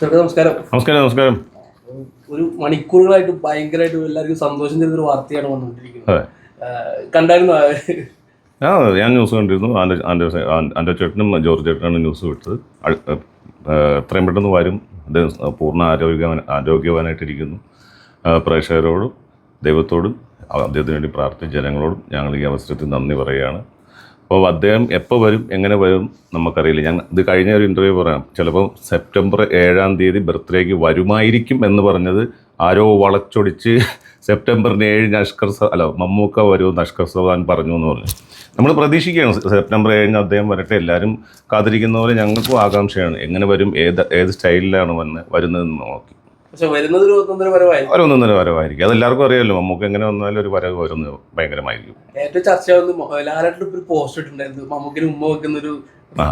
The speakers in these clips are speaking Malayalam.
നമസ്കാരം. നമസ്കാരം. നമസ്കാരം. ഒരു മണിക്കൂറുകളായിട്ട് ഭയങ്കരമായിട്ട് എല്ലാവർക്കും സന്തോഷം തരുന്നൊരു വാർത്തയാണ് വന്നുകൊണ്ടിരിക്കുന്നത്. കണ്ടായിരുന്നു? ഞാൻ ന്യൂസ് കണ്ടിരുന്നു. എൻ്റെ ചേട്ടനും ജോർജ് ചേട്ടനാണ് ന്യൂസ് വിട്ടത്. എത്രയും പെട്ടെന്ന് വരും. അദ്ദേഹം പൂർണ്ണ ആരോഗ്യവാനായിട്ടിരിക്കുന്നു. പ്രേക്ഷകരോടും ദൈവത്തോടും അദ്ദേഹത്തിന് വേണ്ടി പ്രാർത്ഥിച്ച ജനങ്ങളോടും ഞങ്ങൾ ഈ അവസരത്തിൽ നന്ദി പറയുകയാണ്. അപ്പോൾ അദ്ദേഹം എപ്പോൾ വരും, എങ്ങനെ വരും നമുക്കറിയില്ല. ഞാൻ ഇത് കഴിഞ്ഞ ഒരു ഇൻ്റർവ്യൂ പറയാം. ചിലപ്പോൾ സെപ്റ്റംബർ 7-ാം തീയതി ബർത്ത്ഡേക്ക് വരുമായിരിക്കും എന്ന് പറഞ്ഞത് ആരോ വളച്ചൊടിച്ച് സെപ്റ്റംബറിന് 7 മമ്മൂക്ക വരുമെന്ന് അഷ്കർ സവാൻ പറഞ്ഞു എന്ന് പറഞ്ഞു. നമ്മൾ പ്രതീക്ഷിക്കുകയാണ് സെപ്റ്റംബർ 7 അദ്ദേഹം വരട്ടെ. എല്ലാവരും കാത്തിരിക്കുന്ന പോലെ ഞങ്ങൾക്കും ആകാംക്ഷയാണ് എങ്ങനെ വരും, ഏത് സ്റ്റൈലിലാണ് വരുന്നതെന്ന് നോക്കി. ഒരു 1.5 വരവായിരിക്കും. അതെല്ലാവർക്കും അറിയാമല്ലോ, മമ്മൂക്ക എങ്ങനെ വന്നാലും ഒരു വരവ് വരുന്നത് ഭയങ്കരമായിരിക്കും. ഏറ്റവും ചർച്ചയാവുന്ന ലാലേട്ടൻ ഒരു പോസ്റ്റ് ഇട്ടുണ്ടായിരുന്നു, മമ്മൂക്കിന് ഉമ്മ വെക്കുന്ന ഒരു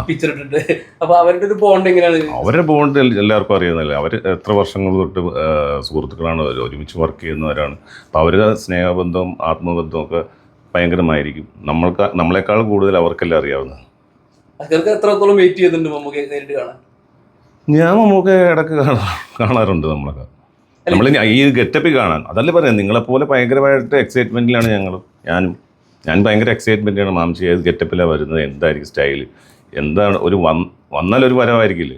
പിക്ചർ ഇട്ടിട്ട്. അപ്പൊ അവരുടെ ഒരു ബോണ്ട് എങ്ങനെയാണ്? അവരുടെ ബോണ്ട് എല്ലാവർക്കും അറിയുന്നില്ല. അവർ എത്ര വർഷങ്ങൾ തൊട്ട് സുഹൃത്തുക്കളാണ്, ഒരുമിച്ച് വർക്ക് ചെയ്യുന്നവരാണ്. അപ്പോൾ അവരുടെ സ്നേഹബന്ധവും ആത്മബന്ധവും ഒക്കെ ഭയങ്കരമായിരിക്കും. നമ്മളെക്കാൾ കൂടുതൽ അവർക്കെല്ലാം അറിയാവുന്നത്. അതൊക്കെ എത്രത്തോളം വെയിറ്റ് ചെയ്തിട്ടുണ്ട് മമ്മൂക്കെ നേരിട്ട് കാണാൻ? ഞാൻ മമ്മൂക്കെ ഇടയ്ക്ക് കാണാറുണ്ട്. നമ്മൾ ഈ ഗെറ്റപ്പിൽ കാണാൻ അതല്ലേ പറയാം. നിങ്ങളെപ്പോലെ ഭയങ്കരമായിട്ട് എക്സൈറ്റ്മെൻറ്റിലാണ് ഞാൻ ഭയങ്കര എക്സൈറ്റ്മെൻറ്റാണ്. മാംസി ഏത് ഗെറ്റപ്പിലാണ് വരുന്നത്, എന്തായിരിക്കും സ്റ്റൈല്, എന്താണ് വന്നാൽ ഒരു വരവായിരിക്കില്ലേ,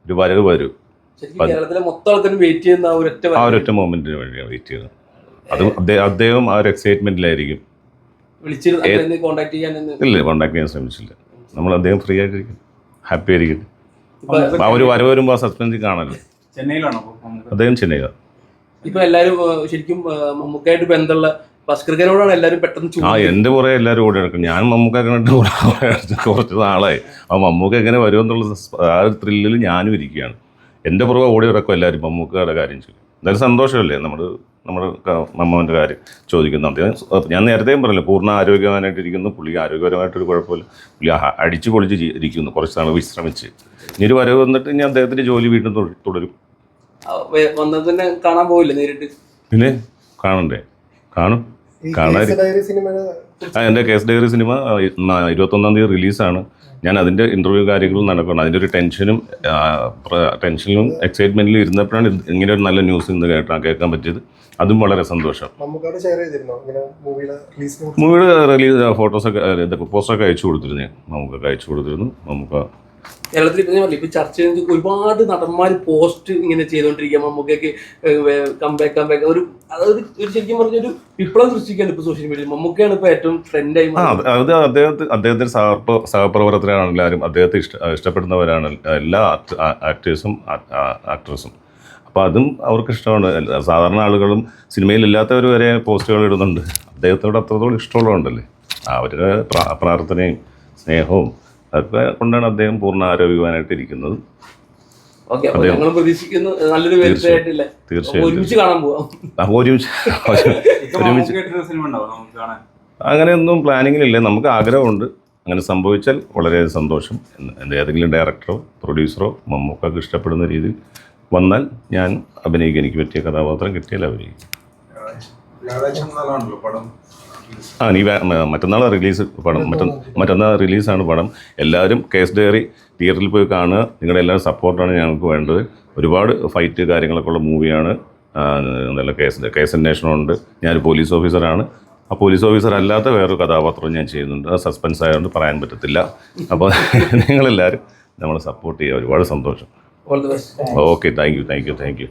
ഒരു വരവ് വരും. ആ ഒരൊറ്റ മൊമെൻറ്റിന് വേണ്ടിയാണ് വെയിറ്റ് ചെയ്യുന്നത്. അത് അദ്ദേഹം ആ ഒരു എക്സൈറ്റ്മെൻറ്റിലായിരിക്കും. ഇല്ല, കോൺടാക്ട് ചെയ്യാൻ ശ്രമിച്ചില്ല. നമ്മൾ അദ്ദേഹം ഫ്രീ ആയിട്ടിരിക്കും, ഹാപ്പി ആയിരിക്കും. ആ ഒരു വരവ് വരുമ്പോൾ ആ സസ്പെൻസ് കാണല്ലോ. അദ്ദേഹം ചെന്നൈയിലാണ്. ഇപ്പൊ എല്ലാരും ശരിക്കും മമ്മൂക്കായിട്ട് ബന്ധമുള്ള ഭാസ്കരനോടാണ് എല്ലാവരും പെട്ടെന്ന് എൻ്റെ പുറകെ എല്ലാവരും ഓടി നടക്കും. ഞാൻ മമ്മൂക്ക കണ്ടിട്ട് കുറച്ച് നാളായി. ആ മമ്മൂക്ക എങ്ങനെ വരുമെന്നുള്ള ആ ഒരു ത്രില്ലിൽ ഞാനും ഇരിക്കുകയാണ്. എൻ്റെ പുറകെ ഓടി നടക്കും എല്ലാവരും മമ്മൂക്കയുടെ കാര്യം ചെയ്യും. എന്തായാലും സന്തോഷമല്ലേ നമ്മുടെ മമ്മൂൻ്റെ കാര്യം ചോദിക്കുന്നു. അദ്ദേഹം ഞാൻ നേരത്തെയും പറഞ്ഞില്ല, പൂർണ്ണ ആരോഗ്യവാനായിട്ടിരിക്കുന്നു. പുള്ളി ആരോഗ്യപരമായിട്ടൊരു കുഴപ്പമില്ല. പുള്ളി അടിച്ചു പൊളിച്ച് ഇരിക്കുന്നു. കുറച്ച് നാൾ വിശ്രമിച്ച് ഇനി വരവ് വന്നിട്ട് ഇനി അദ്ദേഹത്തിൻ്റെ ജോലി വീണ്ടും തുടരും. വന്നതിനെ കാണാൻ പോവില്ല നേരിട്ട്? പിന്നെ കാണണ്ടേ, കാണാൻ. എൻ്റെ കേസ് ഡയറി സിനിമ 21-ാം തീയതി റിലീസാണ്. ഞാൻ അതിൻ്റെ ഇൻ്റർവ്യൂ കാര്യങ്ങളും നടക്കണം. അതിൻ്റെ ഒരു ടെൻഷനും എക്സൈറ്റ്മെൻറ്റിലും ഇരുന്നപ്പോഴാണ് ഇങ്ങനെ ഒരു നല്ല ന്യൂസ് ഇന്ന് കേൾക്കാൻ പറ്റിയത്. അതും വളരെ സന്തോഷം. മൂവിയുടെ റിലീസ് ഫോട്ടോസൊക്കെ പോസ്റ്ററൊക്കെ അയച്ചു കൊടുത്തിരുന്നു. മമ്മൂക്ക കേരളത്തിൽ ഇപ്പൊ ചർച്ച ചെയ്യുന്നത് ഒരുപാട് നടന്മാർ പോസ്റ്റ് ഇങ്ങനെ ചെയ്തോണ്ടിരിക്കുക. മമ്മൂക്കയ്ക്ക് കംബാക്ക് ഒരു ശരിക്കും പറഞ്ഞൊരു വിപ്ലവം സൃഷ്ടിക്കുകയാണ് ഇപ്പൊ സോഷ്യൽ മീഡിയയിൽ. മമ്മൂക്കയാണ് ഇപ്പൊ ഏറ്റവും ട്രെൻഡായി. അത് അദ്ദേഹത്തിന് സഹപ്രവർത്തകരാണ് എല്ലാവരും. അദ്ദേഹത്തെ ഇഷ്ടപ്പെടുന്നവരാണ് എല്ലാ ആക്ടേഴ്സും ആക്ട്രസും. അപ്പോൾ അതും അവർക്ക് ഇഷ്ടമാണ്. സാധാരണ ആളുകളും സിനിമയിലില്ലാത്തവർ വരെ പോസ്റ്റുകൾ ഇടുന്നുണ്ട്. അദ്ദേഹത്തോട് അത്രത്തോളം ഇഷ്ടമുള്ളതുകൊണ്ടല്ലേ. അവരുടെ പ്രാർത്ഥനയും സ്നേഹവും അതൊക്കെ കൊണ്ടാണ് അദ്ദേഹം പൂർണ്ണ ആരോഗ്യവാനായിട്ടിരിക്കുന്നത്. അങ്ങനെയൊന്നും പ്ലാനിങ്ങിലില്ല. നമുക്ക് ആഗ്രഹമുണ്ട്. അങ്ങനെ സംഭവിച്ചാൽ വളരെ സന്തോഷം. ഏതെങ്കിലും ഡയറക്ടറോ പ്രൊഡ്യൂസറോ മമ്മൂക്കക്ക് ഇഷ്ടപ്പെടുന്ന രീതിയിൽ വന്നാൽ ഞാൻ അഭിനയിക്കും. എനിക്ക് പറ്റിയ കഥാപാത്രം കിട്ടിയാൽ അഭിനയിക്കും. മറ്റന്നാൾ റിലീസ് പടം. മറ്റന്നാൾ റിലീസാണ് പടം. എല്ലാവരും കേസ് ഡയറി തിയേറ്ററിൽ പോയി കാണുക. നിങ്ങളുടെ എല്ലാവരും സപ്പോർട്ടാണ് ഞങ്ങൾക്ക് വേണ്ടത്. ഒരുപാട് ഫൈറ്റ് കാര്യങ്ങളൊക്കെ ഉള്ള മൂവിയാണ്. നല്ല കേസ് അന്വേഷണമുണ്ട്. ഞാനൊരു പോലീസ് ഓഫീസറാണ്. ആ പോലീസ് ഓഫീസർ അല്ലാത്ത വേറൊരു കഥാപാത്രം ഞാൻ ചെയ്യുന്നുണ്ട്. അത് സസ്പെൻസ് ആയതുകൊണ്ട് പറയാൻ പറ്റത്തില്ല. അപ്പോൾ നിങ്ങളെല്ലാവരും നമ്മളെ സപ്പോർട്ട് ചെയ്യുക. ഒരുപാട് സന്തോഷം. Okay, thank you.